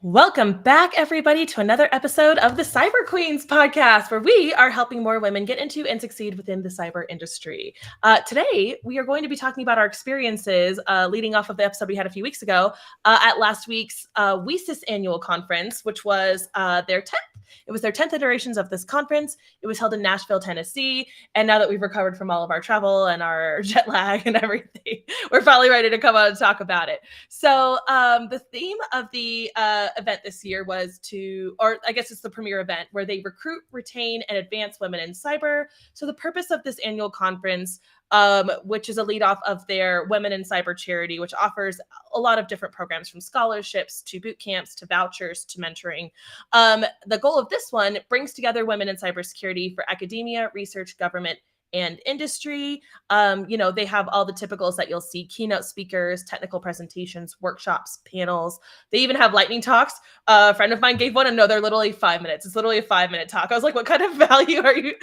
Welcome back, everybody, to another episode of the Cyber Queens podcast, where we are helping more women get into and succeed within the cyber industry. Today, we are going to be talking about our experiences leading off of the episode we had a few weeks ago at last week's WiCyS annual conference, which was their 10th. It was their 10th iterations of this conference. It was held in Nashville, Tennessee. And now that we've recovered from all of our travel and our jet lag and everything, we're finally ready to come out and talk about it. So the theme of the event this year was or I guess it's the premier event, where they recruit, retain, and advance women in cyber. So the purpose of this annual conference, which is a lead off of their Women in Cyber charity, which offers a lot of different programs, from scholarships to boot camps to vouchers to mentoring. The goal of this one brings together women in cybersecurity for academia, research, government, and industry. They have all the typicals that you'll see: keynote speakers, technical presentations, workshops, panels. They even have lightning talks. A friend of mine gave one, and no, they're literally 5 minutes. It's literally a 5-minute talk. I was like, what kind of value are you?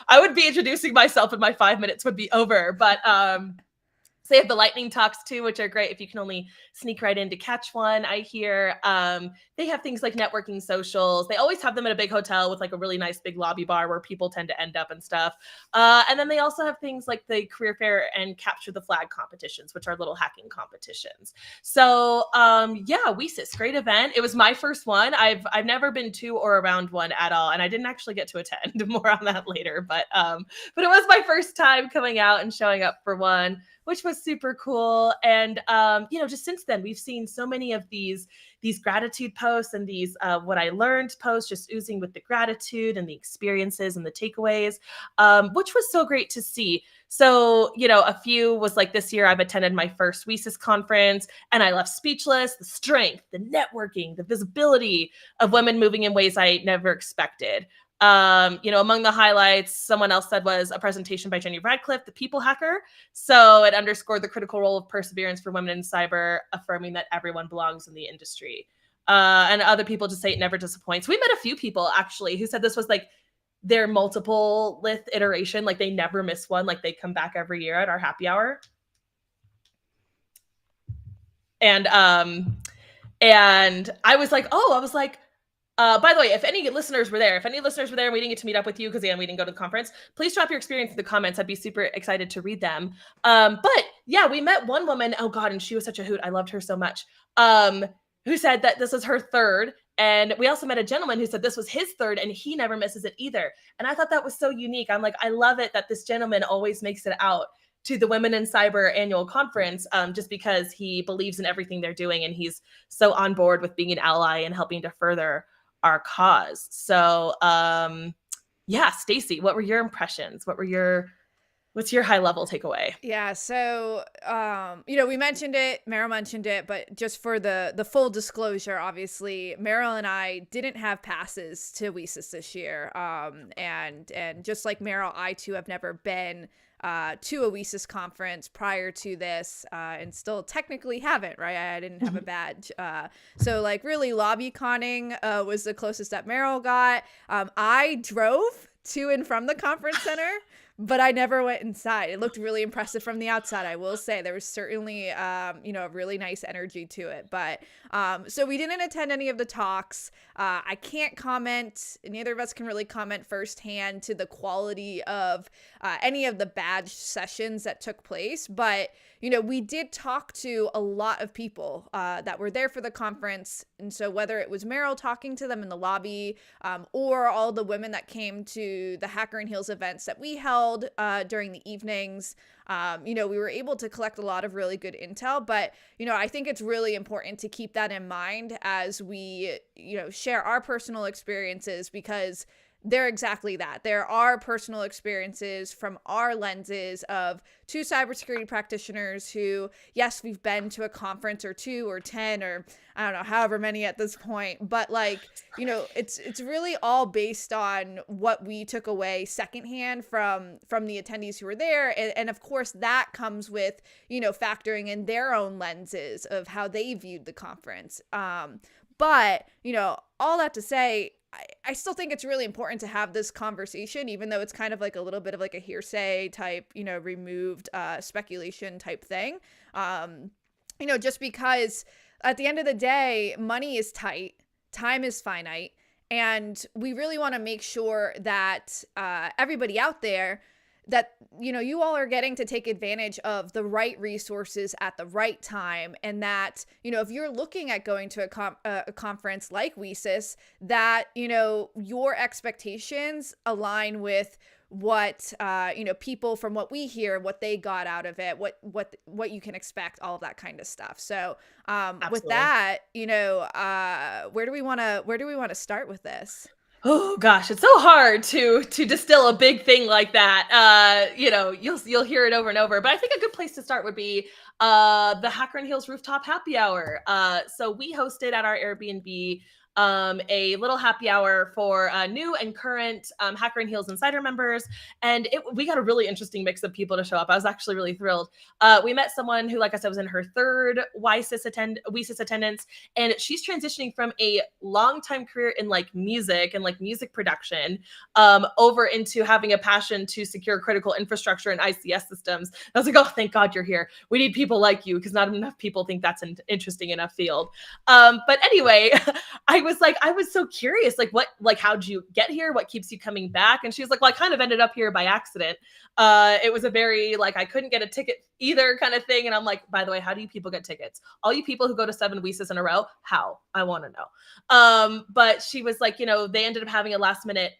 I would be introducing myself and my 5 minutes would be over. But so they have the lightning talks too, which are great if you can only sneak right in to catch one. I hear they have things like networking socials. They always have them in a big hotel with like a really nice big lobby bar where people tend to end up and stuff. And then they also have things like the career fair and capture the flag competitions, which are little hacking competitions. So WiCyS, great event. It was my first one. I've never been to or around one at all, and I didn't actually get to attend. More on that later, but it was my first time coming out and showing up for one, which was super cool. And, just since then, we've seen so many of these gratitude posts and these what I learned posts just oozing with the gratitude and the experiences and the takeaways, which was so great to see. So, a few was like, this year I've attended my first WiCyS conference and I left speechless. The strength, the networking, the visibility of women moving in ways I never expected. Among the highlights, someone else said, was a presentation by Jenny Radcliffe, the people hacker. So it underscored the critical role of perseverance for women in cyber, affirming that everyone belongs in the industry. And other people just say it never disappoints. We met a few people actually who said this was like their multiple lith iteration. Like they never miss one. Like they come back every year at our happy hour. And I was like, by the way, if any listeners were there and we didn't get to meet up with you because, again, we didn't go to the conference, please drop your experience in the comments. I'd be super excited to read them. But yeah, we met one woman, oh God, and she was such a hoot. I loved her so much, who said that this was her third. And we also met a gentleman who said this was his third and he never misses it either. And I thought that was so unique. I'm like, I love it that this gentleman always makes it out to the Women in Cyber annual conference, just because he believes in everything they're doing and he's so on board with being an ally and helping to further our cause. So Stacey, what were your impressions? What's your high level takeaway? Yeah, so we mentioned it, Meryl mentioned it, but just for the full disclosure, obviously Meryl and I didn't have passes to WiCyS this year. And just like Meryl, I too have never been to a WiCyS conference prior to this, and still technically haven't, right? I didn't have a badge. So like really lobby conning was the closest that Meryl got. I drove to and from the conference center, but I never went inside. It looked really impressive from the outside, I will say. There was certainly, a really nice energy to it. But so we didn't attend any of the talks. I can't comment. Neither of us can really comment firsthand to the quality of any of the badge sessions that took place. But, we did talk to a lot of people that were there for the conference. And so whether it was Meryl talking to them in the lobby, or all the women that came to the Hacker and Heels events that we held during the evenings, we were able to collect a lot of really good intel. But, I think it's really important to keep that in mind as we, share our personal experiences, because they're exactly that. There are personal experiences from our lenses of two cybersecurity practitioners who, yes, we've been to a conference or 2 or 10 or I don't know, however many at this point, but like, it's really all based on what we took away secondhand from the attendees who were there. And of course that comes with, factoring in their own lenses of how they viewed the conference. But, all that to say, I still think it's really important to have this conversation, even though it's kind of like a little bit of like a hearsay type, removed speculation type thing. Just because at the end of the day, money is tight, time is finite, and we really want to make sure that everybody out there, that you all are getting to take advantage of the right resources at the right time, and that if you're looking at going to a conference like WiCyS, that your expectations align with what people, from what we hear, what they got out of it, what you can expect, all of that kind of stuff. So with Absolutely. that, where do we want to start with this? Oh gosh, it's so hard to distill a big thing like that. You'll hear it over and over. But I think a good place to start would be the Hacker and Heels rooftop happy hour. So we hosted at our Airbnb a little happy hour for new and current Hacker and Heels Insider members, and we got a really interesting mix of people to show up. I was actually really thrilled. We met someone who, like I said, was in her third WiCyS attendance, and she's transitioning from a long-time career in like music and like music production over into having a passion to secure critical infrastructure and ICS systems. I was like, oh, thank God you're here. We need people like you, because not enough people think that's an interesting enough field. But anyway, I was so curious, how'd you get here? What keeps you coming back? And she was like, well, I kind of ended up here by accident. It was a very, I couldn't get a ticket either kind of thing. And I'm like, by the way, how do you people get tickets? All you people who go to 7 WiCyS in a row, how? I want to know. But she was like, they ended up having a last minute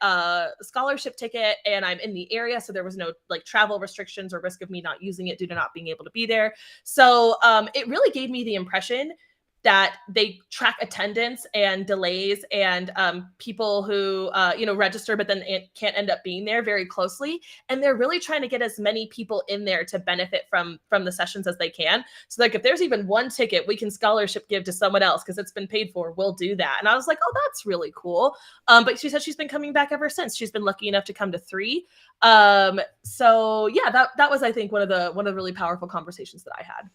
scholarship ticket, and I'm in the area. So there was no travel restrictions or risk of me not using it due to not being able to be there. So it really gave me the impression that they track attendance and delays and people who register but then it can't end up being there very closely, and they're really trying to get as many people in there to benefit from the sessions as they can. So if there's even one ticket we can scholarship give to someone else because it's been paid for, we'll do that. And I was like, oh, that's really cool. But she said she's been coming back ever since. She's been lucky enough to come to 3. So yeah, that was, I think, one of the really powerful conversations that I had.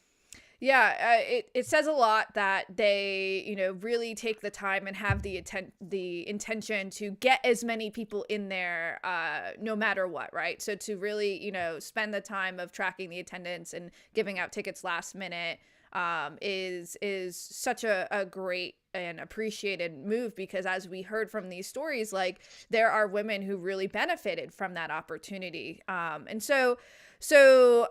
Yeah, it says a lot that they, really take the time and have the intention to get as many people in there, no matter what, right? So to really, spend the time of tracking the attendance and giving out tickets last minute is such a great and appreciated move, because as we heard from these stories, there are women who really benefited from that opportunity. And so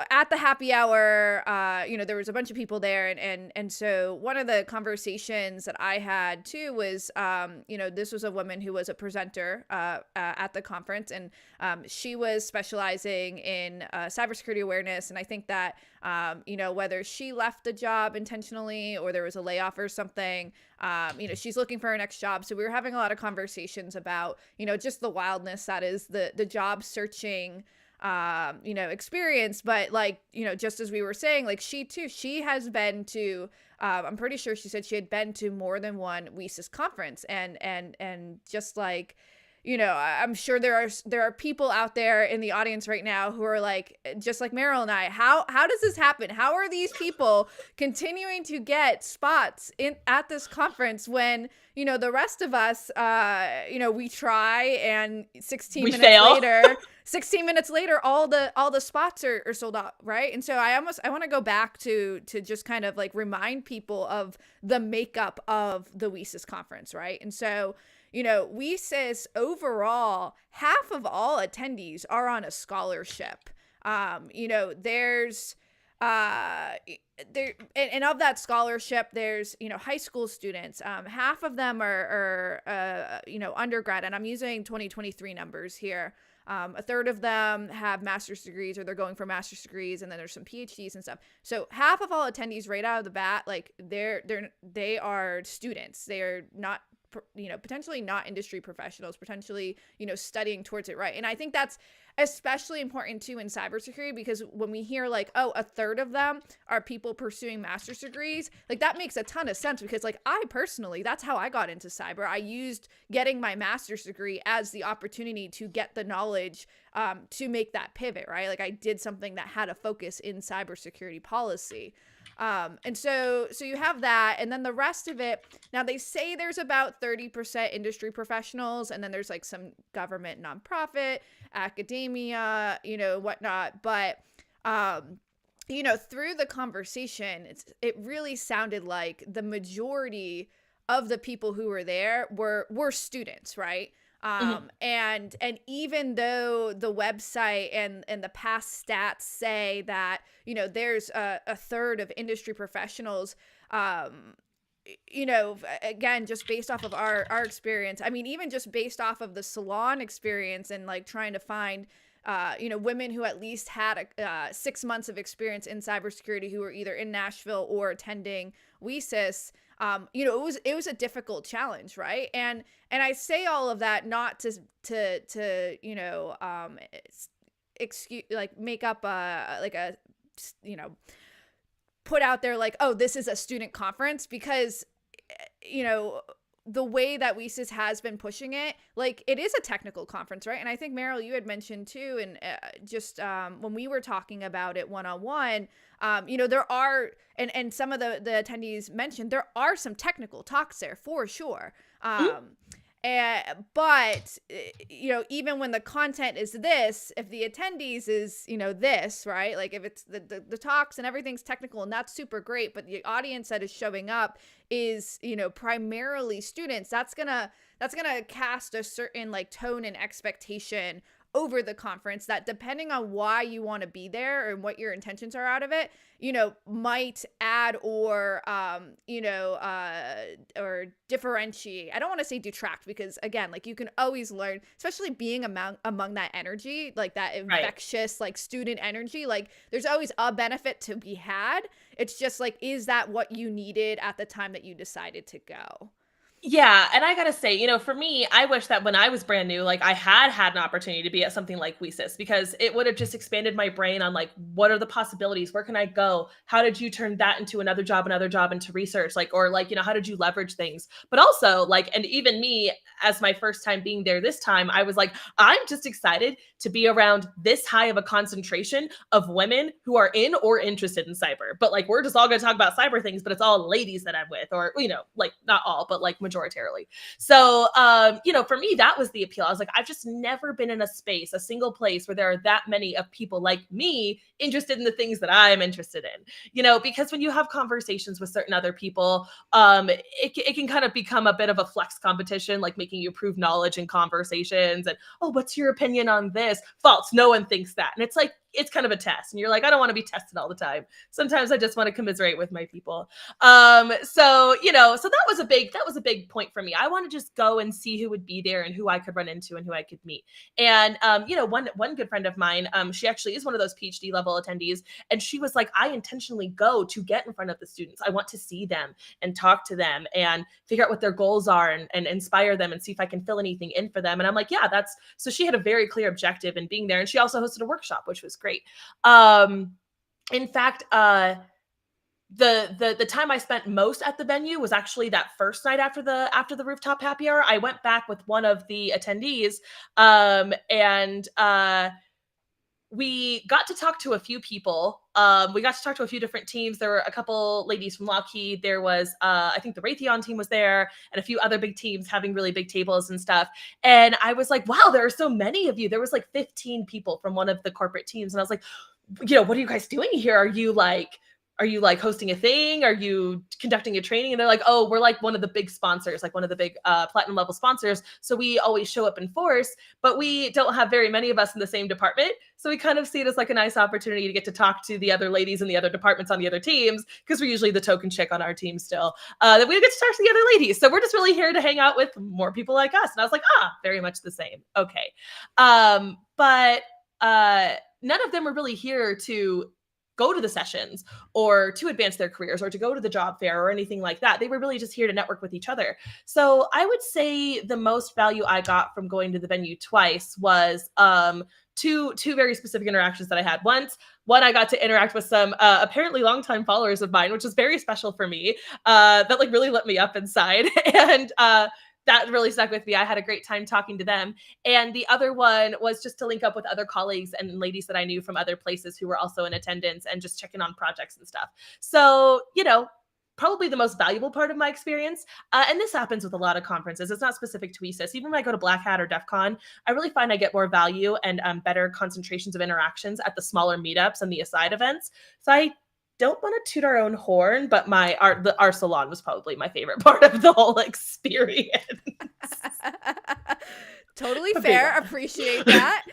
at the happy hour, there was a bunch of people there, and so one of the conversations that I had too was, this was a woman who was a presenter at the conference, and she was specializing in cybersecurity awareness. And I think that whether she left the job intentionally or there was a layoff or something, she's looking for her next job. So we were having a lot of conversations about just the wildness that is the job searching experience. But just as we were saying, she has been to, I'm pretty sure she said she had been to more than one WiCyS conference, and just I'm sure there are people out there in the audience right now who are just like Meryl and I, how does this happen? How are these people continuing to get spots at this conference when, the rest of us, we try, and 16 minutes later, all the spots are sold out, right? And so I want to go back to just kind of remind people of the makeup of the WiCyS conference, right? And so, WiCyS overall, half of all attendees are on a scholarship. There's there, and of that scholarship, there's high school students. Half of them are undergrad, and I'm using 2023 numbers here. A third of them have master's degrees, or they're going for master's degrees, and then there's some PhDs and stuff. So half of all attendees right out of the bat, they are students. They are not, potentially not industry professionals, potentially, studying towards it, right? And I think that's especially important too in cybersecurity, because when we hear a third of them are people pursuing master's degrees, that makes a ton of sense, because I personally, that's how I got into cyber. I used getting my master's degree as the opportunity to get the knowledge to make that pivot, right? I did something that had a focus in cybersecurity policy. And so you have that, and then the rest of it, now they say there's about 30% industry professionals, and then there's some government, nonprofit, academia, whatnot. But, through the conversation, it really sounded like the majority of the people who were there were students, right? Mhm. And even though the website and the past stats say that there's a third of industry professionals, um, again, just based off of our experience, I mean, even just based off of the salon experience and like trying to find women who at least had 6 months of experience in cybersecurity who were either in Nashville or attending WiCyS. It was a difficult challenge, right? And I say all of that not to excuse, like, make up like a you know put out there like, oh, this is a student conference, because you know the way that WiCyS has been pushing it, like, it is a technical conference, right? And I think, Meryl, you had mentioned too, and just when we were talking about it one-on-one, there are, and some of the attendees mentioned, there are some technical talks there for sure. Mhm. But even when the content is this, if the attendees is this, right, like if it's the talks and everything's technical and that's super great, but the audience that is showing up is primarily students, that's gonna cast a certain like tone and expectation over the conference that, depending on why you want to be there and what your intentions are out of it, might add or differentiate. I don't want to say detract, because again, like, you can always learn, especially being among that energy, like that Right. infectious like student energy. Like, there's always a benefit to be had. It's just like, is that what you needed at the time that you decided to go? Yeah, and I gotta say, for me, I wish that when I was brand new, like I had an opportunity to be at something like WeSys, because it would have just expanded my brain on like what are the possibilities, where can I go, how did you turn that into another job into research, like, or like how did you leverage things, but also like, and even me, as my first time being there this time, I was like, I'm just excited to be around this high of a concentration of women who are in or interested in cyber, but like we're just all going to talk about cyber things, but it's all ladies that I'm with, or like not all, but like majoritarily. So, for me, that was the appeal. I was like, I've just never been in a single place where there are that many of people like me interested in the things that I'm interested in, because when you have conversations with certain other people, it can kind of become a bit of a flex competition, like making you prove knowledge in conversations. And, oh, what's your opinion on this? False. No one thinks that. And it's like, it's kind of a test. And you're like, I don't want to be tested all the time. Sometimes I just want to commiserate with my people. So that was a big point for me. I want to just go and see who would be there and who I could run into and who I could meet. And one good friend of mine, she actually is one of those PhD level attendees, and she was like, I intentionally go to get in front of the students. I want to see them and talk to them and figure out what their goals are, and inspire them and see if I can fill anything in for them. And I'm like, yeah, that's so she had a very clear objective in being there, and she also hosted a workshop, which was great. In fact, the time I spent most at the venue was actually that first night after the rooftop happy hour. I went back with one of the attendees, and we got to talk to a few people. We got to talk to a few different teams. There were a couple ladies from Lockheed. There was, I think the Raytheon team was there, and a few other big teams having really big tables and stuff. And I was like, wow, there are so many of you. There was like 15 people from one of the corporate teams. And I was like, what are you guys doing here? Are you like hosting a thing? Are you conducting a training? And they're like, oh, we're like one of the big sponsors, like one of the big platinum level sponsors. So we always show up in force, but we don't have very many of us in the same department. So we kind of see it as like a nice opportunity to get to talk to the other ladies in the other departments on the other teams, because we're usually the token chick on our team still. That we get to talk to the other ladies. So we're just really here to hang out with more people like us. And I was like, very much the same. Okay. But none of them were really here to go to the sessions or to advance their careers or to go to the job fair or anything like that. They were really just here to network with each other. So I would say the most value I got from going to the venue twice was two very specific interactions that I had. One, I got to interact with some apparently longtime followers of mine, which was very special for me. That like really lit me up inside. And that really stuck with me. I had a great time talking to them. And the other one was just to link up with other colleagues and ladies that I knew from other places who were also in attendance, and just checking on projects and stuff. So, probably the most valuable part of my experience. And this happens with a lot of conferences. It's not specific to WiCyS. Even when I go to Black Hat or DEF CON, I really find I get more value and better concentrations of interactions at the smaller meetups and the aside events. So I don't want to toot our own horn, but our salon was probably my favorite part of the whole experience. Totally fair. Appreciate that.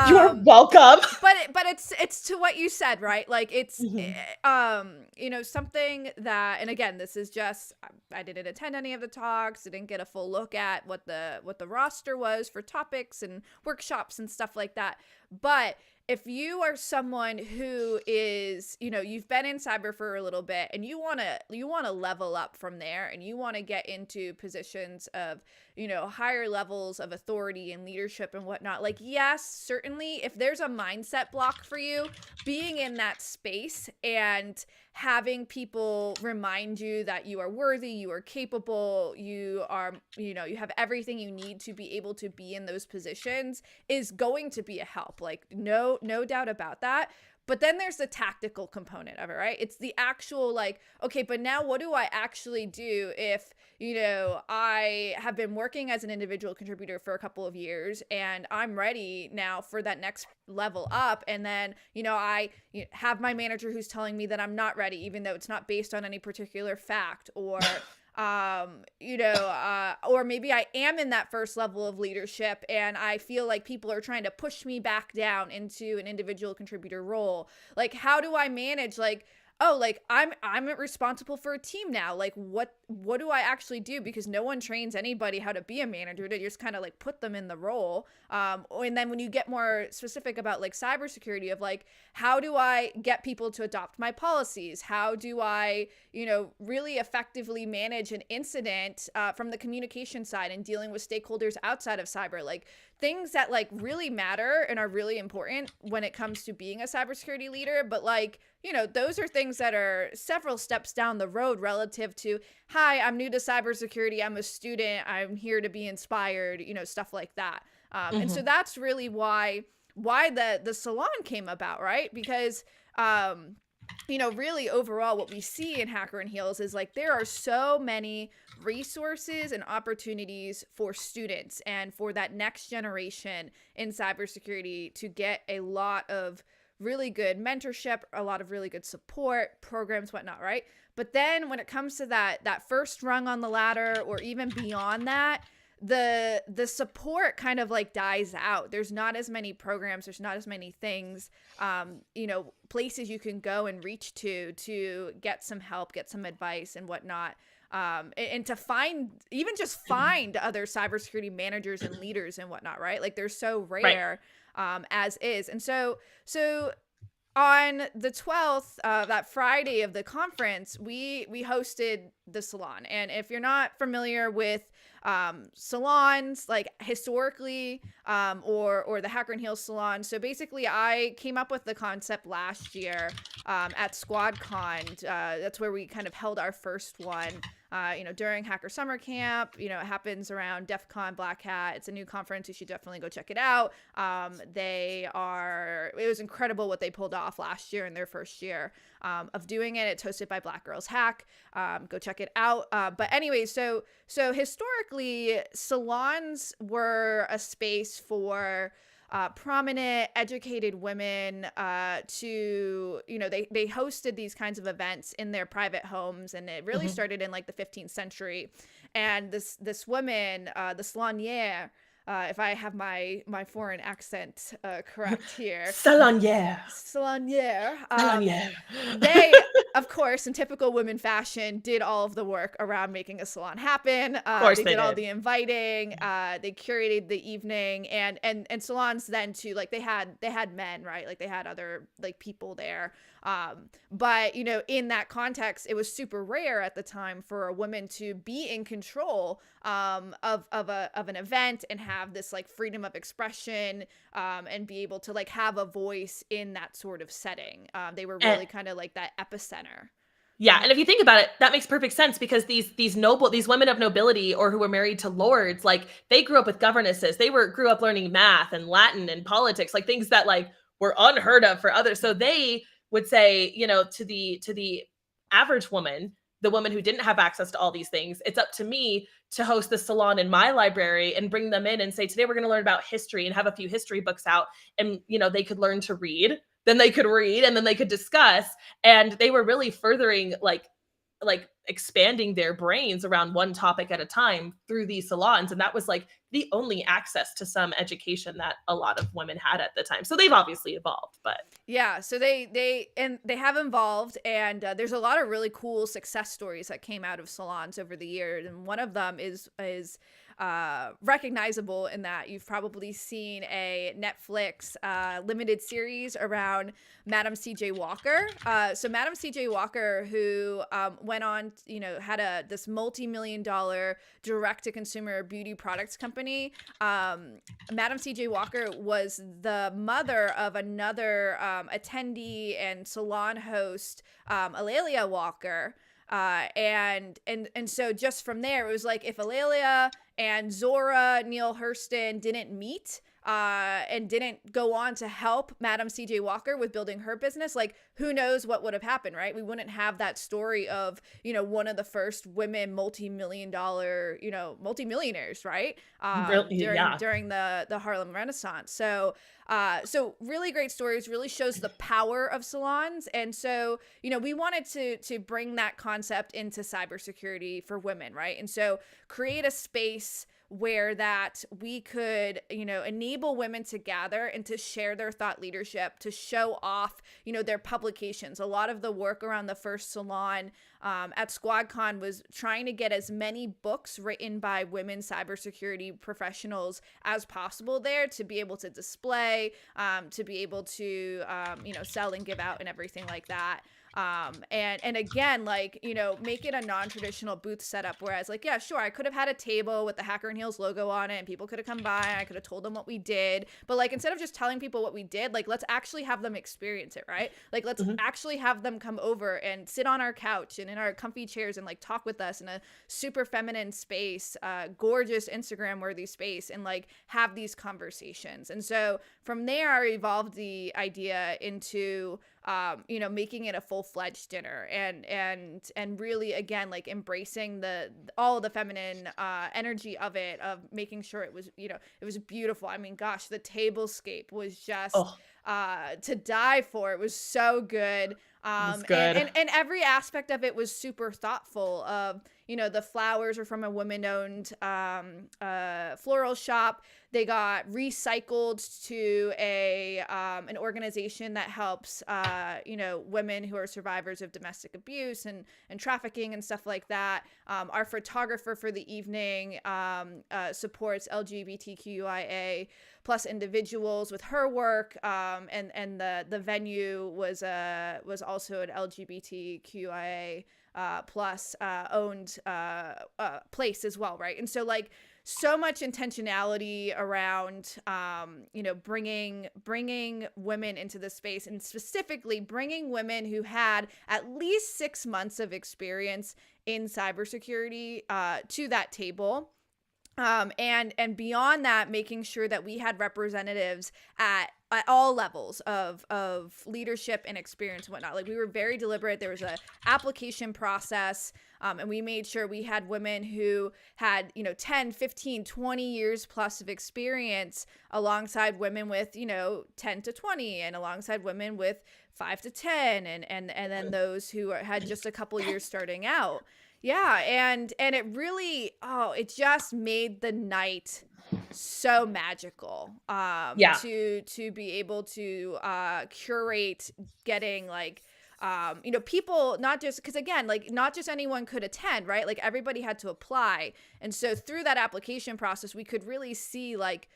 You are welcome. But it's to what you said, right? Like it's you know, something that, and again, this is just, I didn't attend any of the talks, I didn't get a full look at what the roster was for topics and workshops and stuff like that. But if you are someone who is, you know, you've been in cyber for a little bit and you want to level up from there, and you want to get into positions of, you know, higher levels of authority and leadership and whatnot, like, yes, certainly if there's a mindset block for you, being in that space and having people remind you that you are worthy, you are capable, you are, you know, you have everything you need to be able to be in those positions is going to be a help. Like, no doubt about that. But then there's the tactical component of it, right? It's the actual, like, okay, but now what do I actually do if, you know, I have been working as an individual contributor for a couple of years and I'm ready now for that next level up. And then, you know, I have my manager who's telling me that I'm not ready, even though it's not based on any particular fact, or you know, or maybe I am in that first level of leadership and I feel like people are trying to push me back down into an individual contributor role. Like, how do I manage, like, oh, like I'm responsible for a team now. Like, what do I actually do? Because no one trains anybody how to be a manager. They just kind of like put them in the role. And then when you get more specific about like cybersecurity, of like, how do I get people to adopt my policies? How do I, you know, really effectively manage an incident from the communication side and dealing with stakeholders outside of cyber? Like, things that like really matter and are really important when it comes to being a cybersecurity leader. But like, you know, those are things that are several steps down the road relative to, hi, I'm new to cybersecurity, I'm a student, I'm here to be inspired, you know, stuff like that. And so that's really why the salon came about, right? Because you know, really overall what we see in Hacker and Heels is like there are so many resources and opportunities for students and for that next generation in cybersecurity to get a lot of really good mentorship, a lot of really good support programs, whatnot, right? But then when it comes to that first rung on the ladder, or even beyond that, the support kind of like dies out. There's not as many programs, there's not as many things, you know, places you can go and reach to get some help, get some advice and whatnot. And to find other cybersecurity managers and leaders and whatnot, right? Like, they're so rare, as is. And so on the 12th, that Friday of the conference, we hosted the salon. And if you're not familiar with salons, like historically, or the Hacker and Heels salon, so basically I came up with the concept last year at SquadCon. That's where we kind of held our first one. You know, during Hacker Summer Camp. You know, it happens around DEF CON, Black Hat. It's a new conference. You should definitely go check it out. It was incredible what they pulled off last year in their first year of doing it. It's hosted by Black Girls Hack. Go check it out. But anyway, so historically, salons were a space for prominent, educated women to, you know, they hosted these kinds of events in their private homes, and it really started in like the 15th century. And this woman, the salonière, if I have my foreign accent correct here. Salonière. They, of course, in typical women fashion, did all of the work around making a salon happen. Of course they did all the inviting. They curated the evening, and salons then too. Like, they had men, right? Like, they had other like people there. But you know, in that context, it was super rare at the time for a woman to be in control of an event and have this like freedom of expression, and be able to like have a voice in that sort of setting. They were really kind of like that epicenter. Yeah, and if you think about it, that makes perfect sense, because these women of nobility, or who were married to lords, like, they grew up with governesses. They grew up learning math and Latin and politics, like things that like were unheard of for others. So they would say, you know, to the average woman, the woman who didn't have access to all these things, it's up to me to host the salon in my library and bring them in and say, today we're going to learn about history, and have a few history books out. And, they could learn to read, then they could read, and then they could discuss. And they were really furthering like expanding their brains around one topic at a time through these salons. And that was like the only access to some education that a lot of women had at the time. So they've obviously evolved, but yeah, so they have evolved, and there's a lot of really cool success stories that came out of salons over the years, and one of them is recognizable in that you've probably seen a Netflix limited series around Madam C.J. Walker. So Madam C.J. Walker, who went on, had this multi-million-dollar direct-to-consumer beauty products company. Madam C.J. Walker was the mother of another attendee and salon host, Alelia Walker. And so just from there, it was like if Alelia and Zora Neale Hurston didn't meet and didn't go on to help Madam C.J. Walker with building her business, like who knows what would have happened, right? We wouldn't have that story of, one of the first women multi-million-dollar, multi-millionaires, right? During the Harlem Renaissance. So really great stories, really shows the power of salons. And so, we wanted to bring that concept into cybersecurity for women, right? And so create a space where that we could, enable women to gather and to share their thought leadership, to show off, their publications. A lot of the work around the first salon at SquadCon was trying to get as many books written by women cybersecurity professionals as possible there to be able to display, to be able to, sell and give out and everything like that. And again, like, make it a non-traditional booth setup, whereas like, yeah, sure, I could have had a table with the Hacker and Heels logo on it and people could have come by and I could have told them what we did. But like, instead of just telling people what we did, like, let's actually have them experience it, right? Like, let's actually have them come over and sit on our couch and in our comfy chairs and like talk with us in a super feminine space, gorgeous Instagram worthy space, and like have these conversations. And so from there, I evolved the idea into making it a full-fledged dinner and really, again, like embracing all the feminine energy of it, of making sure it was, it was beautiful. I mean, gosh, the tablescape was just to die for. It was so good. And every aspect of it was super thoughtful. Of, the flowers are from a women-owned floral shop. They got recycled to an organization that helps women who are survivors of domestic abuse and trafficking and stuff like that. Our photographer for the evening supports LGBTQIA plus individuals with her work, and the venue was also an LGBTQIA plus owned place as well, right? And so like so much intentionality around bringing women into the space, and specifically bringing women who had at least 6 months of experience in cybersecurity to that table. And beyond that, making sure that we had representatives at all levels of leadership and experience and whatnot. Like, we were very deliberate. There was a application process, and we made sure we had women who had, 10, 15, 20 years plus of experience, alongside women with, 10 to 20, and alongside women with 5 to 10, and then those who had just a couple years starting out. Yeah, and it really, it just made the night so magical. To be able to curate getting like people, not just because, again, like, not just anyone could attend, right? Like, everybody had to apply. And so through that application process, we could really see like,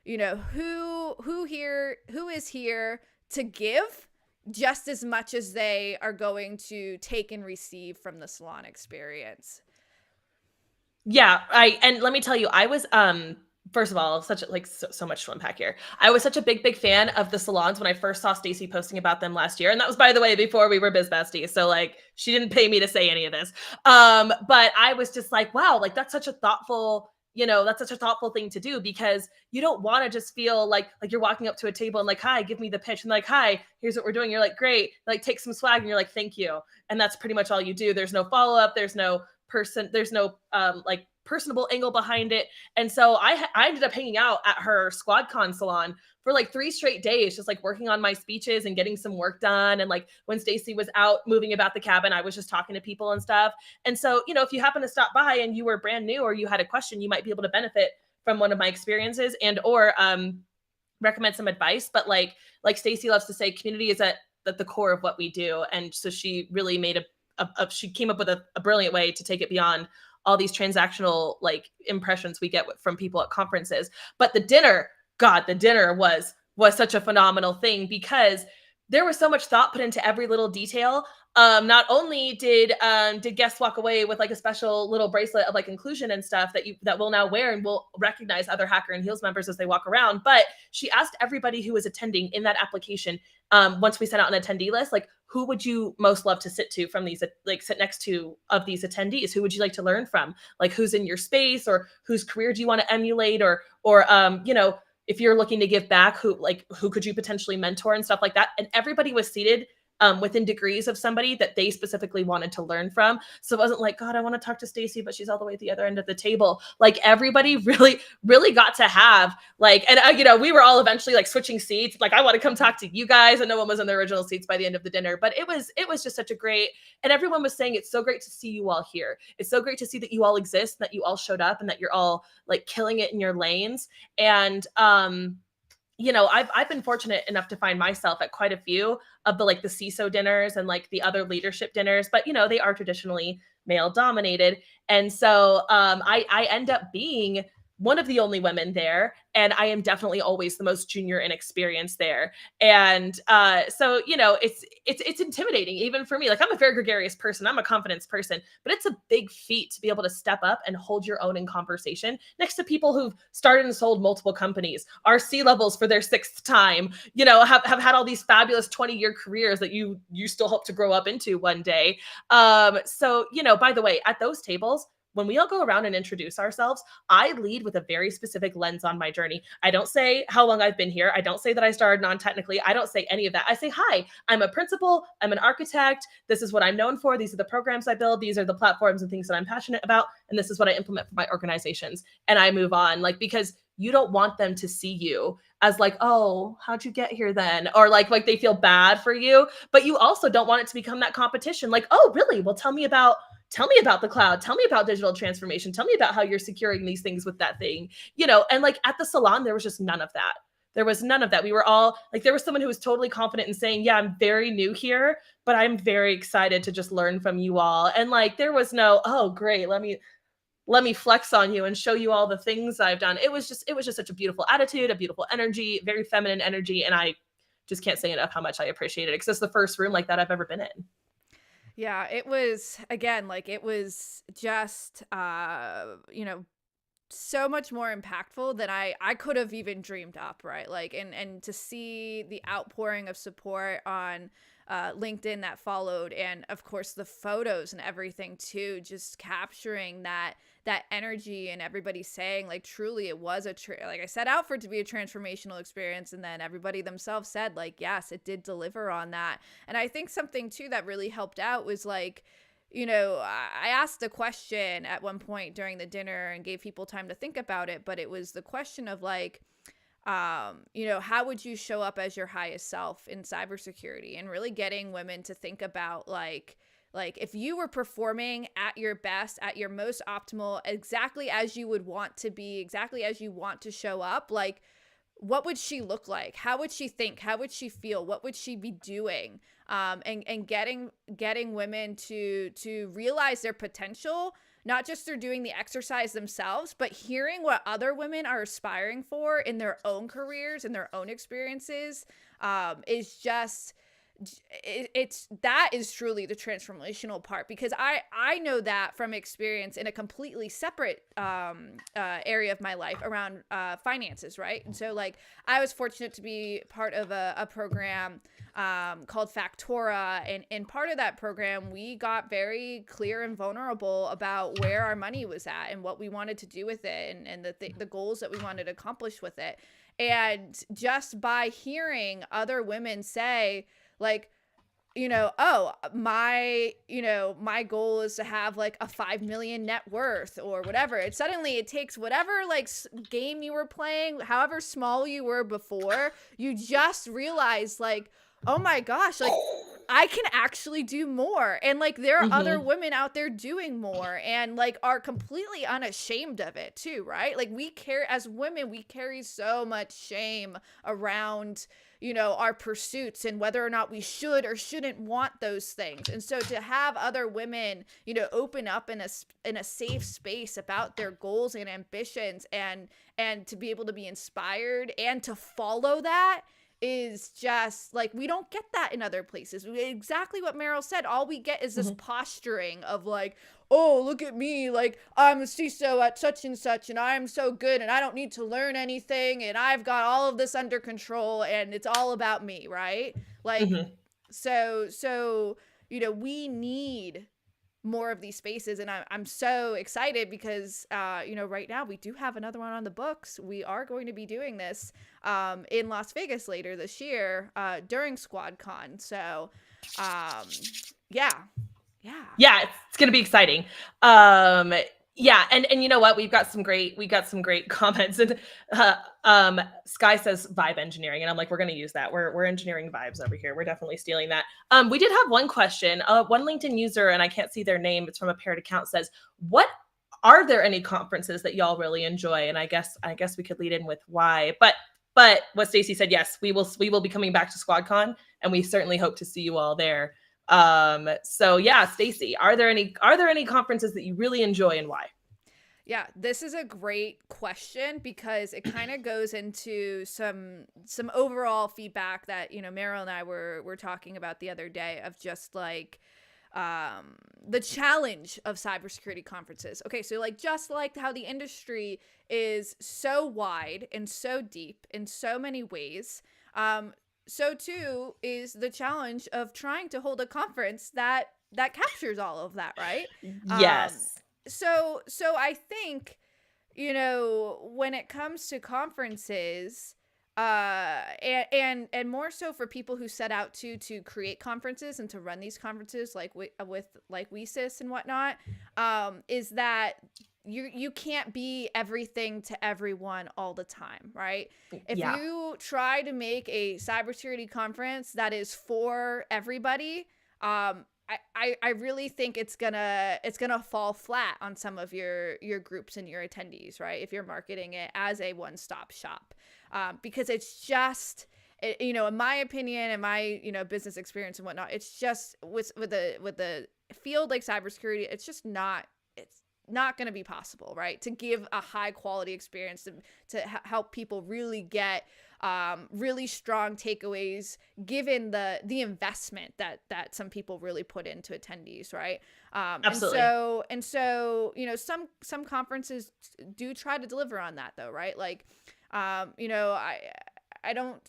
who is here to give just as much as they are going to take and receive from the salon experience. Yeah, and let me tell you, I was first of all, so much to unpack here. I was such a big fan of the salons when I first saw Stacey posting about them last year, and that was, by the way, before we were biz besties. So like, she didn't pay me to say any of this. But I was just like, wow, like, that's such a thoughtful that's such a thoughtful thing to do, because you don't want to just feel like you're walking up to a table and like, hi, give me the pitch, and like, hi, here's what we're doing. You're like, great, like take some swag, and you're like, thank you. And that's pretty much all you do. There's no follow-up, there's no like personable angle behind it. And so I ended up hanging out at her SquadCon salon for like 3 straight days, just like working on my speeches and getting some work done. And like when Stacy was out moving about the cabin, I was just talking to people and stuff. And so, if you happen to stop by and you were brand new or you had a question, you might be able to benefit from one of my experiences, and or recommend some advice. But like Stacy loves to say, community is at the core of what we do. And so she really made she came up with a brilliant way to take it beyond all these transactional like impressions we get from people at conferences. But the dinner was such a phenomenal thing, because there was so much thought put into every little detail. Not only did guests walk away with like a special little bracelet of like inclusion and stuff that we'll now wear and will recognize other Hacker and Heels members as they walk around, but she asked everybody who was attending in that application, once we sent out an attendee list, like, who would you most love to sit next to of these attendees? Who would you like to learn from? Like, who's in your space, or whose career do you want to emulate, or if you're looking to give back, who could you potentially mentor and stuff like that? And everybody was seated within degrees of somebody that they specifically wanted to learn from. So it wasn't like, God, I want to talk to Stacy, but she's all the way at the other end of the table. Like, everybody really, really got to have like, and we were all eventually like switching seats. Like, I want to come talk to you guys, and no one was in their original seats by the end of the dinner. But it was just such a great, and everyone was saying, it's so great to see you all here. It's so great to see that you all exist, that you all showed up, and that you're all like killing it in your lanes. And I've been fortunate enough to find myself at quite a few of the CISO dinners and like the other leadership dinners, but they are traditionally male dominated. And so I end up being one of the only women there, and I am definitely always the most junior and experienced there. And so it's intimidating even for me. Like, I'm a very gregarious person, I'm a confidence person, but it's a big feat to be able to step up and hold your own in conversation next to people who've started and sold multiple companies, are C-levels for their 6th time, have had all these fabulous 20-year careers that you still hope to grow up into one day. So by the way, at those tables, when we all go around and introduce ourselves, I lead with a very specific lens on my journey. I don't say how long I've been here. I don't say that I started non-technically. I don't say any of that. I say, hi, I'm a principal. I'm an architect. This is what I'm known for. These are the programs I build. These are the platforms and things that I'm passionate about. And this is what I implement for my organizations. And I move on, because you don't want them to see you as like, oh, how'd you get here then? Or like they feel bad for you. But you also don't want it to become that competition. Like, oh, really? Well, tell me about the cloud. Tell me about digital transformation. Tell me about how you're securing these things with that thing, and like at the salon, there was just none of that. There was none of that. We were all like, there was someone who was totally confident in saying, yeah, I'm very new here, but I'm very excited to just learn from you all. And like, there was no, oh, great, let me flex on you and show you all the things I've done. It was just such a beautiful attitude, a beautiful energy, very feminine energy. And I just can't say enough how much I appreciate it, because it's the first room like that I've ever been in. Yeah, it was, again, it was just, so much more impactful than I could have even dreamed up, right? Like, and to see the outpouring of support on LinkedIn that followed, and of course the photos and everything too, just capturing that energy, and everybody saying like, truly it was like I set out for it to be a transformational experience, and then everybody themselves said like, yes, it did deliver on that. And I think something too that really helped out was like, I asked a question at one point during the dinner and gave people time to think about it, but it was the question of like, how would you show up as your highest self in cybersecurity, and really getting women to think about like if you were performing at your best, at your most optimal, exactly as you would want to be, exactly as you want to show up, like, what would she look like? How would she think? How would she feel? What would she be doing? And getting women to realize their potential, not just through doing the exercise themselves, but hearing what other women are aspiring for in their own careers and their own experiences, is just, that is truly the transformational part, because I know that from experience in a completely separate area of my life around finances, right? And so like I was fortunate to be part of a program called Factora, and in part of that program we got very clear and vulnerable about where our money was at and what we wanted to do with it, and the goals that we wanted to accomplish with it. And just by hearing other women say, like, oh, my goal is to have like a 5 million net worth or whatever. It takes whatever like game you were playing, however small you were before, you just realize like, oh my gosh, like I can actually do more. And like there are other women out there doing more and like are completely unashamed of it too, right? Like as women, we carry so much shame around, our pursuits and whether or not we should or shouldn't want those things. And so to have other women, open up in a safe space about their goals and ambitions, and to be able to be inspired and to follow that, is just like, we don't get that in other places. Exactly what Meryl said. All we get is this posturing of like, oh, look at me, like I'm a CISO at such and such and I'm so good and I don't need to learn anything and I've got all of this under control and it's all about me, right? Like so we need more of these spaces, and I'm so excited because right now we do have another one on the books. We are going to be doing this in Las Vegas later this year during SquadCon. So yeah, it's going to be exciting. Yeah, and you know what? We got some great comments. And Sky says vibe engineering, and I'm like, we're going to use that. We're engineering vibes over here. We're definitely stealing that. We did have one question. One LinkedIn user, and I can't see their name, it's from a paired account, says, "What are there any conferences that y'all really enjoy?" And I guess we could lead in with why. But what Stacy said, yes, we will be coming back to SquadCon, and we certainly hope to see you all there. So yeah, Stacy, are there any conferences that you really enjoy and why? Yeah, this is a great question because it kind of goes into some overall feedback that, Meryl and I were talking about the other day, of just like the challenge of cybersecurity conferences. Okay, so like just like how the industry is so wide and so deep in so many ways, so too is the challenge of trying to hold a conference that captures all of that, right? Yes. So I think, when it comes to conferences, and more so for people who set out to create conferences and to run these conferences like with like WiCyS and whatnot, is that you can't be everything to everyone all the time, right? If you try to make a cybersecurity conference that is for everybody, I really think it's gonna fall flat on some of your groups and your attendees, right? If you're marketing it as a one-stop shop, because it's just, in my opinion and my business experience and whatnot, it's just with the field like cybersecurity, it's just not going to be possible, right? To give a high quality experience, to help people really get really strong takeaways, given the investment that some people really put into attendees, right? Absolutely. And so some conferences do try to deliver on that, though, right? Like I don't,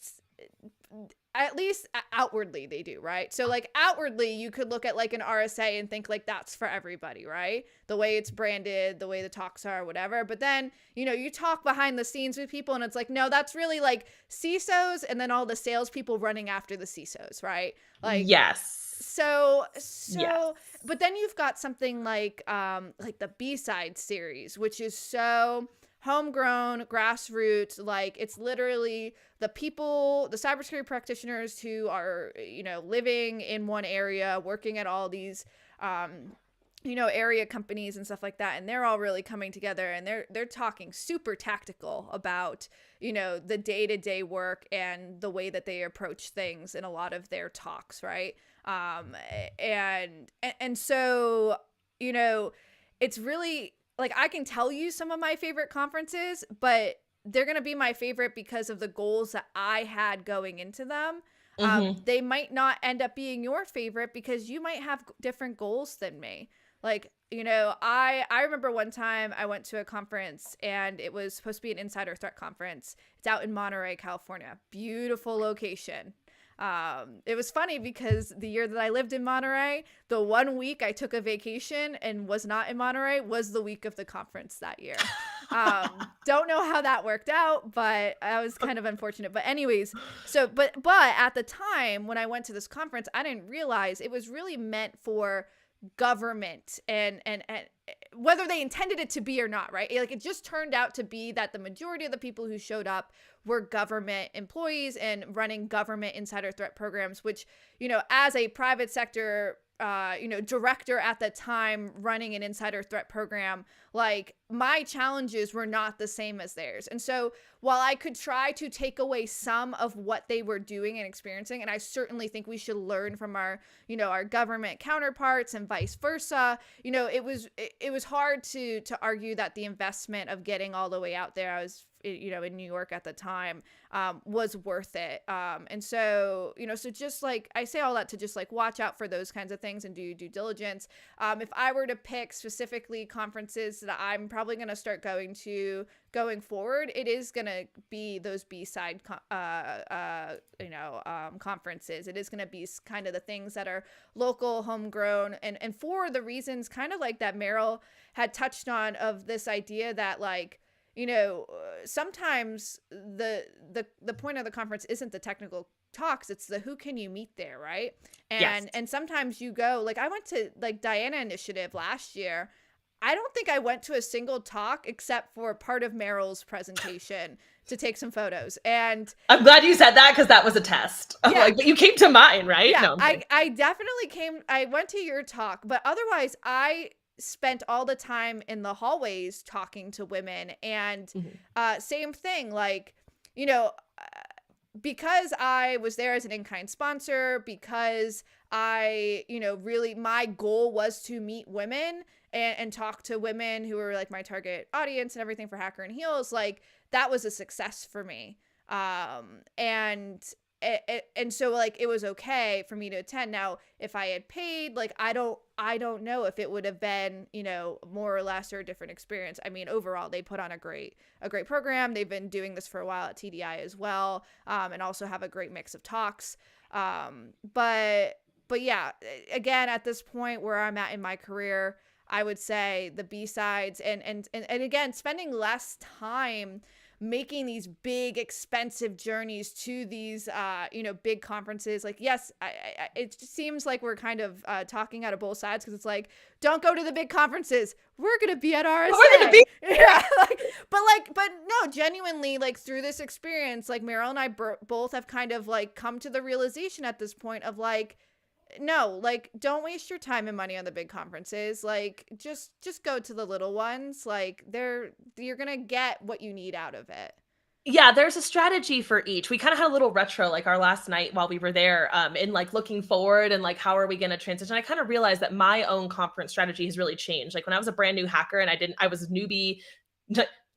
at least outwardly they do, right? So like outwardly you could look at like an RSA and think like that's for everybody, right? The way it's branded, the way the talks are, whatever. But then, you talk behind the scenes with people and it's like, no, that's really like CISOs and then all the salespeople running after the CISOs, right? Like, yes. So, yes. But then you've got something like the B-side series, which is so homegrown, grassroots. Like it's literally the people, the cybersecurity practitioners who are, living in one area, working at all these, area companies and stuff like that. And they're all really coming together and they're talking super tactical about, the day-to-day work and the way that they approach things in a lot of their talks. Right. And so, it's really like, I can tell you some of my favorite conferences, but they're going to be my favorite because of the goals that I had going into them. They might not end up being your favorite because you might have different goals than me. Like, I remember one time I went to a conference and it was supposed to be an insider threat conference. It's out in Monterey, California. Beautiful location. It was funny because the year that I lived in Monterey, the 1 week I took a vacation and was not in Monterey was the week of the conference that year. Don't know how that worked out, but I was kind of unfortunate. But anyways, but at the time when I went to this conference, I didn't realize it was really meant for government and whether they intended it to be or not, right? Like, it just turned out to be that the majority of the people who showed up were government employees and running government insider threat programs, which, as a private sector director at the time running an insider threat program, like, my challenges were not the same as theirs. And so while I could try to take away some of what they were doing and experiencing, and I certainly think we should learn from our government counterparts and vice versa, it was hard to argue that the investment of getting all the way out there, I was in New York at the time, was worth it. And so, so just like, I say all that to just like watch out for those kinds of things and do due diligence. If I were to pick specifically conferences that I'm probably going to start going to going forward, it is going to be those B-side, conferences. It is going to be kind of the things that are local, homegrown, and for the reasons kind of like that Meryl had touched on, of this idea that, like, sometimes the point of the conference isn't the technical talks, it's the who can you meet there, right? And sometimes you go, like, I went to like Diana Initiative last year. I don't think I went to a single talk except for part of Meryl's presentation to take some photos. And I'm glad you said that, because that was a test. Yeah. Like, but you came to mine, right? Yeah, No, I definitely came. I went to your talk, but otherwise I spent all the time in the hallways talking to women. And same thing, like, because I was there as an in-kind sponsor, because I, really, my goal was to meet women and talk to women who were like my target audience and everything for Hacker and Heels, like, that was a success for me. And so, like, it was okay for me to attend. Now, if I had paid, like, I don't know if it would have been, more or less, or a different experience. I mean, overall, they put on a great program. They've been doing this for a while at TDI as well, and also have a great mix of talks. But yeah, again, at this point where I'm at in my career, I would say the B-sides and again, spending less time making these big expensive journeys to these big conferences. Like, yes, it just seems like we're kind of talking out of both sides, because it's like, don't go to the big conferences, we're gonna be at RSA. We're gonna be yeah, but no, genuinely, like, through this experience, like, Meryl and I both have kind of like come to the realization at this point of like, no, like, don't waste your time and money on the big conferences. Like, just go to the little ones. Like, you're gonna get what you need out of it. Yeah, there's a strategy for each. We kind of had a little retro, like, our last night while we were there, in like looking forward and like, how are we going to transition? I kind of realized that my own conference strategy has really changed. Like, when I was a brand new hacker and I was a newbie,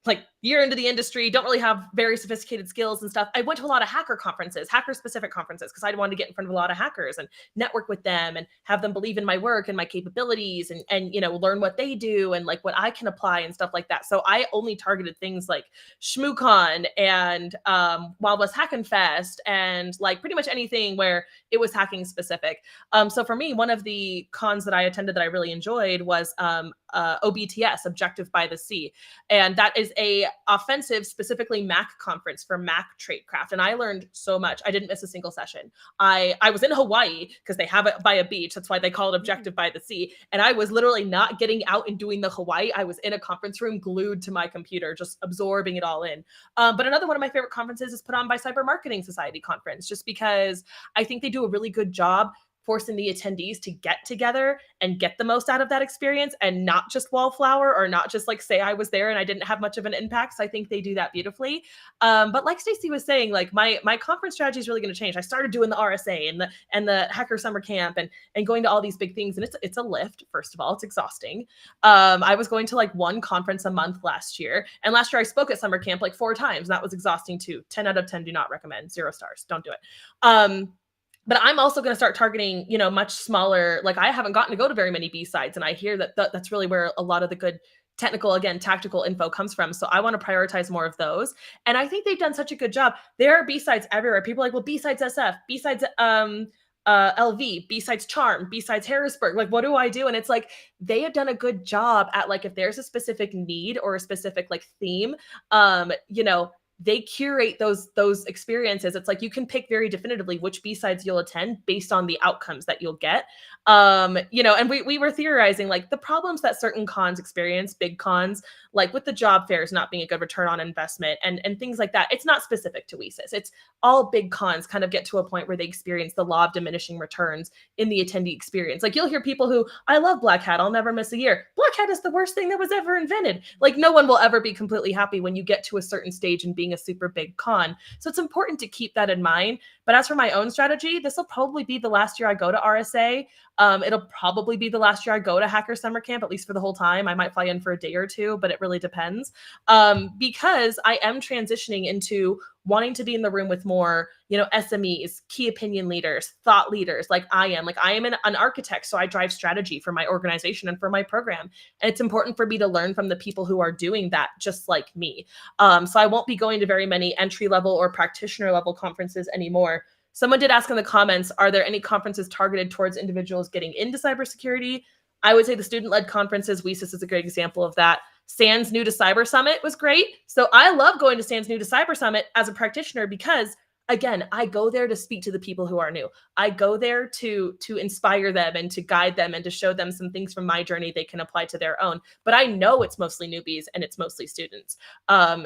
like, year into the industry, don't really have very sophisticated skills and stuff. I went to a lot of hacker conferences, hacker specific conferences, because I wanted to get in front of a lot of hackers and network with them and have them believe in my work and my capabilities and learn what they do and like what I can apply and stuff like that. So I only targeted things like ShmooCon and Wild West Hackin' Fest and like pretty much anything where it was hacking specific. So for me, one of the cons that I attended that I really enjoyed was OBTS, Objective by the Sea. And that is a offensive, specifically Mac conference for Mac tradecraft. And I learned so much. I didn't miss a single session. I was in Hawaii because they have it by a beach. That's why they call it Objective by the Sea. And I was literally not getting out and doing the Hawaii. I was in a conference room glued to my computer, just absorbing it all in. But another one of my favorite conferences is put on by Cyber Marketing Society conference, just because I think they do a really good job forcing the attendees to get together and get the most out of that experience and not just wallflower or not just like say I was there and I didn't have much of an impact. So I think they do that beautifully. But like Stacey was saying, like my conference strategy is really going to change. I started doing the RSA and the Hacker Summer Camp and going to all these big things. And it's a lift. First of all, it's exhausting. I was going to like one conference a month last year. And last year I spoke at summer camp like 4 times. That was exhausting too. 10 out of 10 do not recommend. 0 stars. Don't do it. but I'm also going to start targeting, much smaller. Like I haven't gotten to go to very many B-sides, and I hear that that's really where a lot of the good technical, again, tactical info comes from. So I want to prioritize more of those. And I think they've done such a good job. There are B-sides everywhere. People are like, well, B-sides SF, B-sides LV, B-sides Charm, B-sides Harrisburg. Like, what do I do? And it's like, they have done a good job at, like, if there's a specific need or a specific like theme, they curate those experiences. It's like you can pick very definitively which B-sides you'll attend based on the outcomes that you'll get. And we were theorizing like the problems that certain cons experience, big cons, like with the job fairs not being a good return on investment and things like that. It's not specific to WiCyS. It's all big cons kind of get to a point where they experience the law of diminishing returns in the attendee experience. Like you'll hear people who, I love Black Hat, I'll never miss a year. Black Hat is the worst thing that was ever invented. Like no one will ever be completely happy when you get to a certain stage and being a super big con. So it's important to keep that in mind. But as for my own strategy, this will probably be the last year I go to RSA. It'll probably be the last year I go to Hacker Summer Camp, at least for the whole time. I might fly in for a day or two, but it really depends. Because I am transitioning into wanting to be in the room with more, SMEs, key opinion leaders, thought leaders, like I am. Like I am an architect, so I drive strategy for my organization and for my program. And it's important for me to learn from the people who are doing that just like me. So I won't be going to very many entry level or practitioner level conferences anymore. Someone did ask in the comments, are there any conferences targeted towards individuals getting into cybersecurity? I would say the student-led conferences, WiCyS is a great example of that. SANS New to Cyber Summit was great. So I love going to SANS New to Cyber Summit as a practitioner because, again, I go there to speak to the people who are new. I go there to inspire them and to guide them and to show them some things from my journey they can apply to their own. But I know it's mostly newbies and it's mostly students.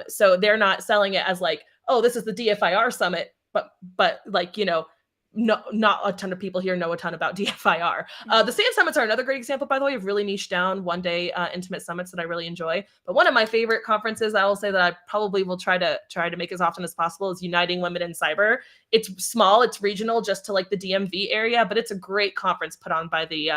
So they're not selling it as like, oh, this is the DFIR Summit, but like, no, not a ton of people here know a ton about DFIR. The SAM summits are another great example, by the way, of really niche down one day intimate summits that I really enjoy. But one of my favorite conferences, I will say that I probably will try to make as often as possible, is Uniting Women in Cyber. It's small, it's regional, just to like the DMV area, but it's a great conference put on by the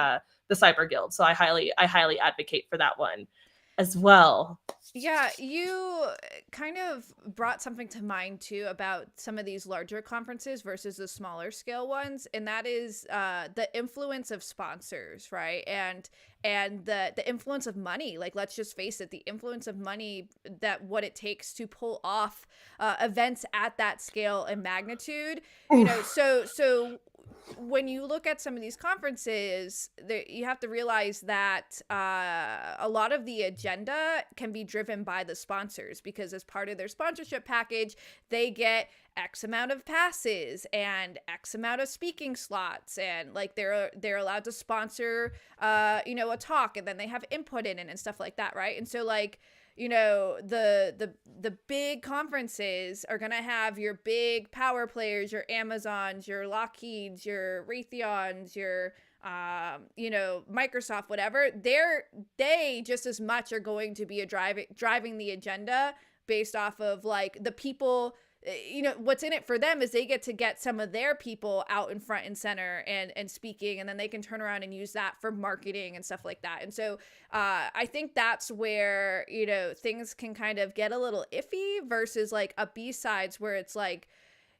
Cyber Guild. So I highly advocate for that one as well. Yeah, you kind of brought something to mind too about some of these larger conferences versus the smaller scale ones, and that is the influence of sponsors, right? And the influence of money. Like, let's just face it, the influence of money, that what it takes to pull off events at that scale and magnitude. So when you look at some of these conferences, you have to realize that a lot of the agenda can be driven by the sponsors, because as part of their sponsorship package, they get X amount of passes and X amount of speaking slots, and like they're allowed to sponsor a talk, and then they have input in it and stuff like that, right? And so like, the big conferences are going to have your big power players, your Amazons, your Lockheeds, your Raytheons, your Microsoft, whatever. They just as much are going to be driving the agenda based off of like the people. What's in it for them is they get to get some of their people out in front and center and speaking, and then they can turn around and use that for marketing and stuff like that. And so I think that's where, things can kind of get a little iffy versus like a B-sides where it's like,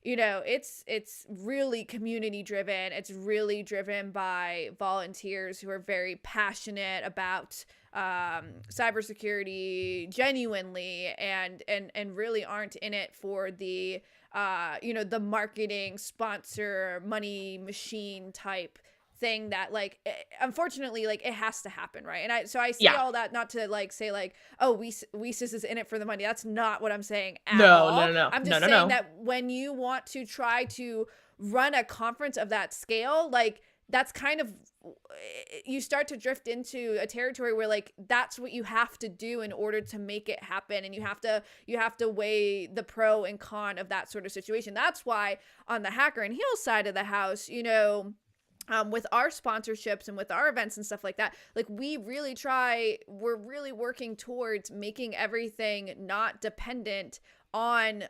it's really community driven. It's really driven by volunteers who are very passionate about cybersecurity genuinely and really aren't in it for the the marketing sponsor money machine type thing that like unfortunately like it has to happen, right? And I say all that not to like say like, oh, WiCyS is in it for the money. That's not what I'm saying at all. No. I'm just saying that when you want to try to run a conference of that scale, like that's kind of, you start to drift into a territory where like that's what you have to do in order to make it happen, and you have to weigh the pro and con of that sort of situation. That's why on the Hacker and Heal side of the house, with our sponsorships and with our events and stuff like that, like we're really working towards making everything not dependent on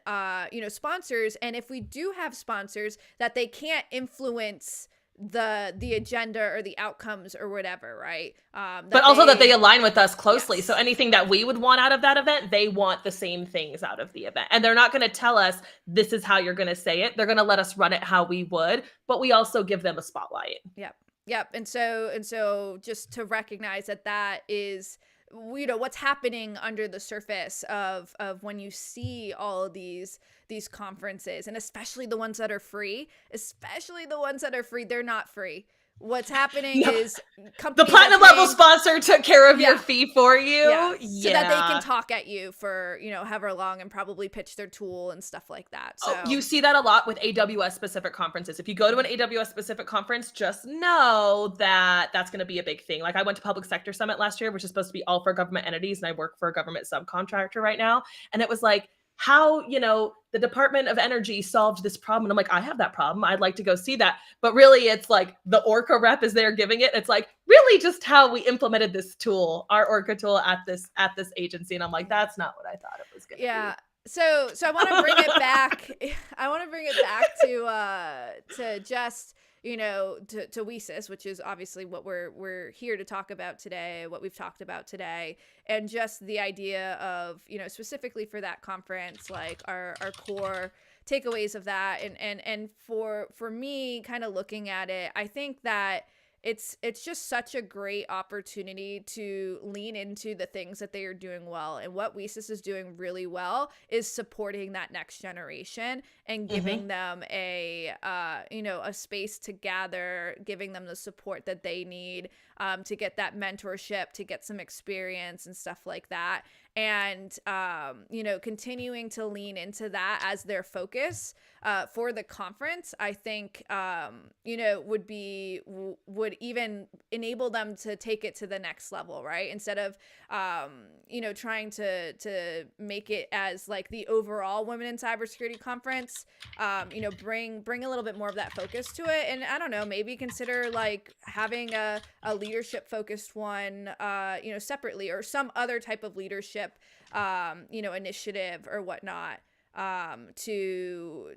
sponsors. And if we do have sponsors, that they can't influence the agenda or the outcomes or whatever, right? But also that they align with us closely. Yes. So anything that we would want out of that event, they want the same things out of the event. And they're not going to tell us this is how you're going to say it. They're going to let us run it how we would, but we also give them a spotlight. Yep. Yep. And so just to recognize that is, what's happening under the surface of when you see all of these conferences, and especially the ones that are free, they're not free. What's happening is the platinum level sponsor took care of your fee for you. So that they can talk at you for, however long, and probably pitch their tool and stuff like that. So you see that a lot with AWS specific conferences. If you go to an AWS specific conference, just know that that's going to be a big thing. Like I went to Public Sector Summit last year, which is supposed to be all for government entities, and I work for a government subcontractor right now. And it was like, how, the Department of Energy solved this problem. And I'm like, I have that problem. I'd like to go see that. But really, it's like the Orca rep is there giving it. It's like really just how we implemented this tool, our Orca tool at this agency. And I'm like, that's not what I thought it was going to be. So I want to bring it back. I want to bring it back to just, to WiCyS, which is obviously what we're here to talk about today, what we've talked about today, and just the idea of, specifically for that conference, like our core takeaways of that. And for me, kind of looking at it, I think that it's just such a great opportunity to lean into the things that they are doing well. And what WiCyS is doing really well is supporting that next generation and giving them a space to gather, giving them the support that they need to get that mentorship, to get some experience and stuff like that. And, continuing to lean into that as their focus for the conference, I think, would even enable them to take it to the next level, right? Instead of, trying to make it as like the overall Women in Cybersecurity conference, bring a little bit more of that focus to it. And I don't know, maybe consider like having a leadership focused one, separately, or some other type of leadership, initiative or whatnot, to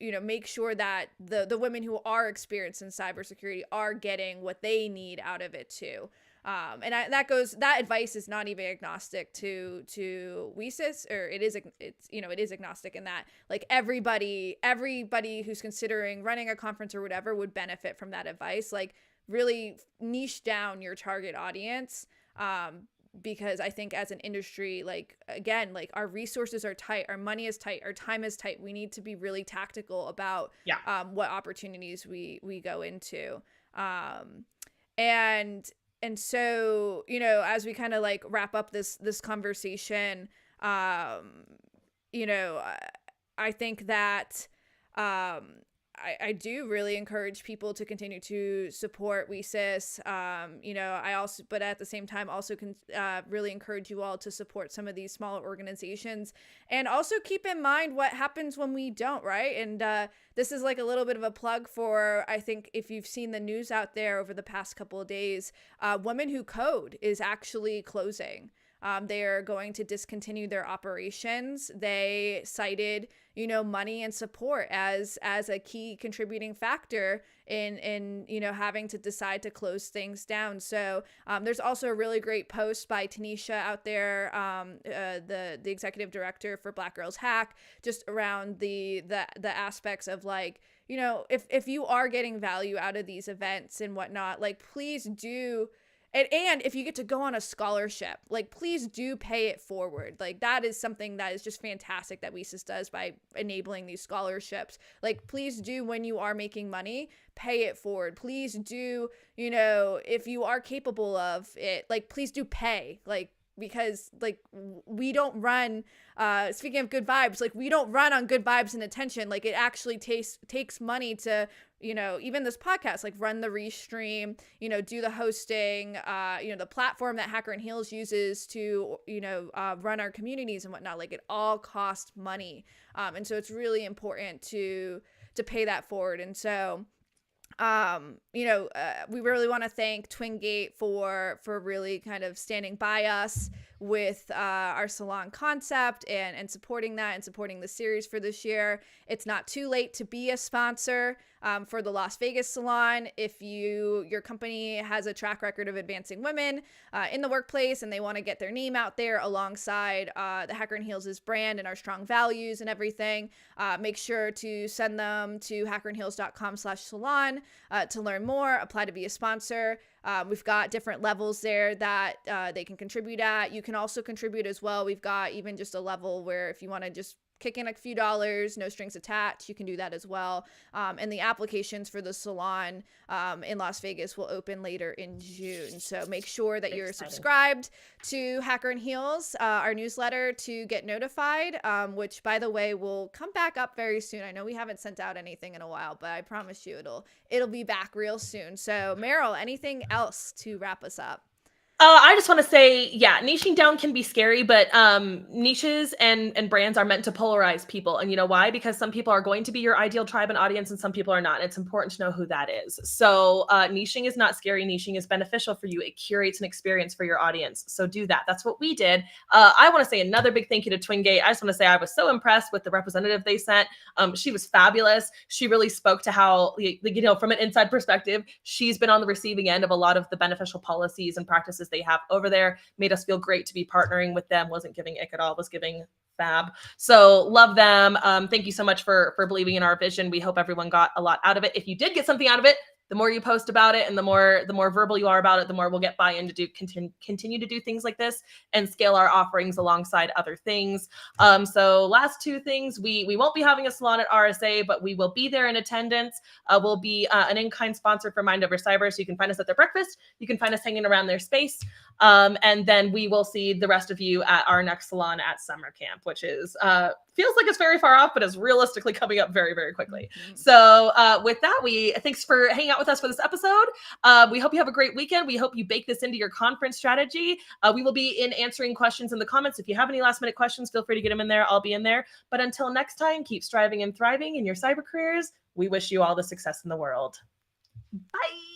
make sure that the women who are experienced in cybersecurity are getting what they need out of it too. That advice is not even agnostic to WiCyS, or it is agnostic in that like everybody who's considering running a conference or whatever would benefit from that advice. Like really niche down your target audience, because I think as an industry, like, again, like our resources are tight, our money is tight, our time is tight. We need to be really tactical about what opportunities we go into. And so, as we kind of like wrap up this conversation, I think that I do really encourage people to continue to support WiCyS. But at the same time, also can really encourage you all to support some of these smaller organizations, and also keep in mind what happens when we don't, right? And this is like a little bit of a plug for, I think if you've seen the news out there over the past couple of days, Women Who Code is actually closing. They are going to discontinue their operations. They cited, money and support as a key contributing factor in having to decide to close things down. So there's also a really great post by Tanisha out there, the executive director for Black Girls Hack, just around the aspects of like, if you are getting value out of these events and whatnot, like please do. And if you get to go on a scholarship, like please do pay it forward. Like that is something that is just fantastic that WiCyS does by enabling these scholarships. Like please do, when you are making money, pay it forward. Please do, if you are capable of it, like please do pay. Like, because like we don't run, speaking of good vibes, like we don't run on good vibes and attention. Like it actually takes money to, even this podcast, like run the restream, do the hosting, the platform that Hacker and Heels uses to, run our communities and whatnot. Like it all costs money. And so it's really important to pay that forward. And so, we really want to thank Twingate for really kind of standing by us with our salon concept and supporting that and supporting the series for this year. It's not too late to be a sponsor for the Las Vegas salon. If your company has a track record of advancing women in the workplace and they want to get their name out there alongside the Hacker and Heels' brand and our strong values and everything, make sure to send them to hackerandheels.com/salon to learn more, apply to be a sponsor. We've got different levels there that they can contribute at. You can also contribute as well. We've got even just a level where if you want to just kick in a few dollars, no strings attached, you can do that as well. And the applications for the salon in Las Vegas will open later in June. So make sure that you're subscribed to Hacker and Heels, our newsletter, to get notified, which, by the way, will come back up very soon. I know we haven't sent out anything in a while, but I promise you it'll be back real soon. So Meryl, anything else to wrap us up? I just want to say, yeah, niching down can be scary, but niches and brands are meant to polarize people. And you know why? Because some people are going to be your ideal tribe and audience, and some people are not. It's important to know who that is. So niching is not scary. Niching is beneficial for you. It curates an experience for your audience. So do that. That's what we did. I want to say another big thank you to Twingate. I just want to say I was so impressed with the representative they sent. She was fabulous. She really spoke to how, from an inside perspective, she's been on the receiving end of a lot of the beneficial policies and practices they have over there. Made us feel great to be partnering with them. Wasn't giving ick at all, was giving fab. So love them. Thank you so much for believing in our vision. We hope everyone got a lot out of it. If you did get something out of it, the more you post about it and the more verbal you are about it, the more we'll get buy-in to continue to do things like this and scale our offerings alongside other things. So last two things, we won't be having a salon at RSA, but we will be there in attendance. We'll be an in-kind sponsor for Mind Over Cyber, so you can find us at their breakfast. You can find us hanging around their space. And then we will see the rest of you at our next salon at summer camp, which is feels like it's very far off, but is realistically coming up very, very quickly. Mm-hmm. So with that, thanks for hanging out with us for this episode. We hope you have a great weekend. We hope you bake this into your conference strategy. We will be in answering questions in the comments. If you have any last minute questions, feel free to get them in there. I'll be in there. But until next time, keep striving and thriving in your cyber careers. We wish you all the success in the world. Bye.